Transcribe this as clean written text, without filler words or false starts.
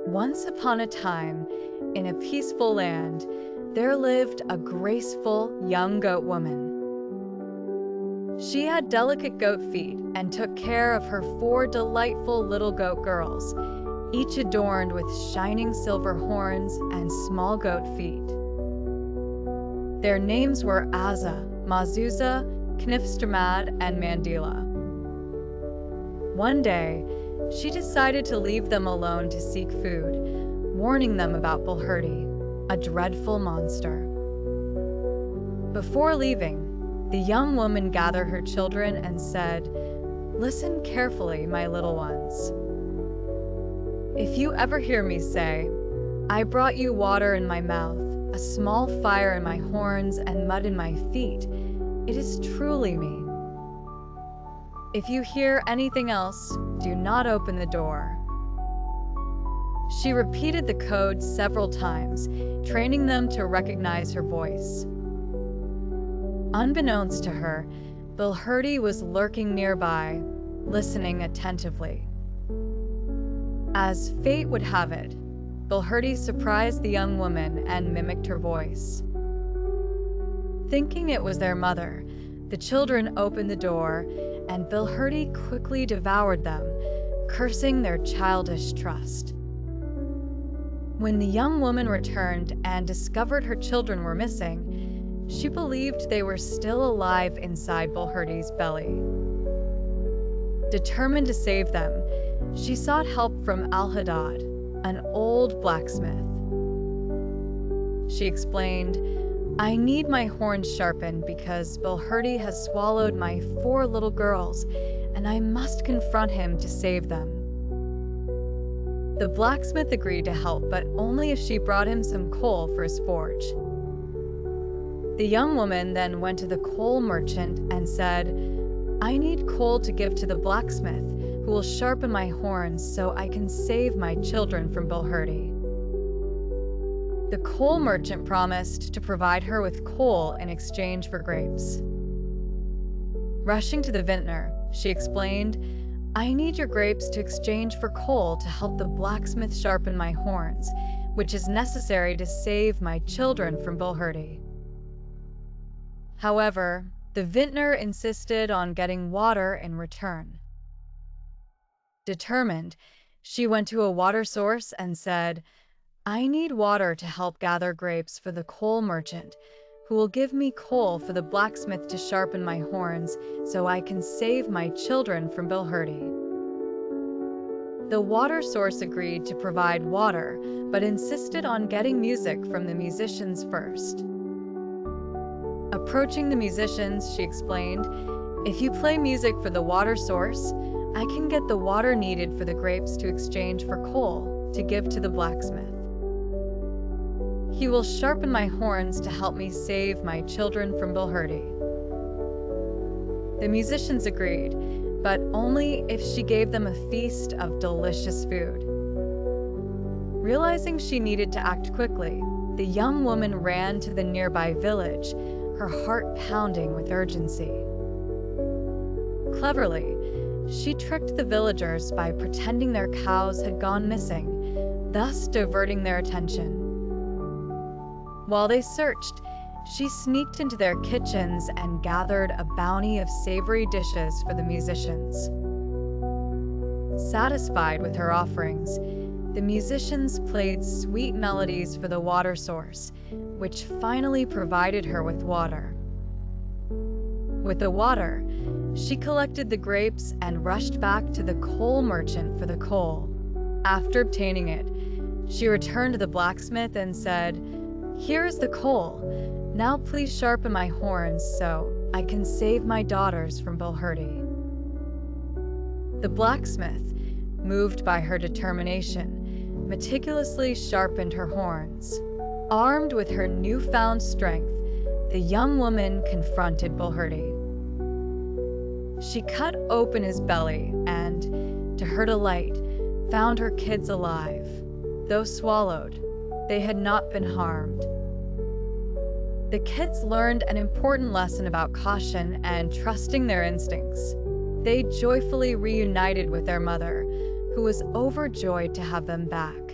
Once upon a time, in a peaceful land, there lived a graceful young goat woman. She had delicate goat feet and took care of her 4 delightful little goat girls, each adorned with shining silver horns and small goat feet. Their names were Azza, Mazuza, Knifstermad, and Mandila. One day, she decided to leave them alone to seek food, warning them about Bilhurti, a dreadful monster. Before leaving, the young woman gathered her children and said, "Listen carefully, my little ones. If you ever hear me say, 'I brought you water in my mouth, a small fire in my horns, and mud in my feet,' it is truly me. If you hear anything else, do not open the door." She repeated the code several times, training them to recognize her voice. Unbeknownst to her, Bilhurti was lurking nearby, listening attentively. As fate would have it, Bilhurti surprised the young woman and mimicked her voice. Thinking it was their mother, the children opened the door, and Bilhurti quickly devoured them, cursing their childish trust. When the young woman returned and discovered her children were missing, she believed they were still alive inside Bilhurti's belly. Determined to save them, she sought help from Al-Haddad, an old blacksmith. She explained, "I need my horns sharpened because Bilhurti has swallowed my 4 little girls, and I must confront him to save them." The blacksmith agreed to help, but only if she brought him some coal for his forge. The young woman then went to the coal merchant and said, "I need coal to give to the blacksmith, who will sharpen my horns so I can save my children from Bilhurti." The coal merchant promised to provide her with coal in exchange for grapes. Rushing to the vintner, she explained, "I need your grapes to exchange for coal to help the blacksmith sharpen my horns, which is necessary to save my children from Bilhurti." However, the vintner insisted on getting water in return. Determined, she went to a water source and said, "I need water to help gather grapes for the coal merchant, who will give me coal for the blacksmith to sharpen my horns so I can save my children from Bilhurti." The water source agreed to provide water, but insisted on getting music from the musicians first. Approaching the musicians, she explained, "If you play music for the water source, I can get the water needed for the grapes to exchange for coal to give to the blacksmith. He will sharpen my horns to help me save my children from Bilhurti." The musicians agreed, but only if she gave them a feast of delicious food. Realizing she needed to act quickly, the young woman ran to the nearby village, her heart pounding with urgency. Cleverly, she tricked the villagers by pretending their cows had gone missing, thus diverting their attention. While they searched, she sneaked into their kitchens and gathered a bounty of savory dishes for the musicians. Satisfied with her offerings, the musicians played sweet melodies for the water source, which finally provided her with water. With the water, she collected the grapes and rushed back to the coal merchant for the coal. After obtaining it, she returned to the blacksmith and said, "Here is the coal. Now please sharpen my horns so I can save my daughters from Bilhurti." The blacksmith, moved by her determination, meticulously sharpened her horns. Armed with her newfound strength, the young woman confronted Bilhurti. She cut open his belly and, to her delight, found her kids alive. Though swallowed, they had not been harmed. The kids learned an important lesson about caution and trusting their instincts. They joyfully reunited with their mother, who was overjoyed to have them back.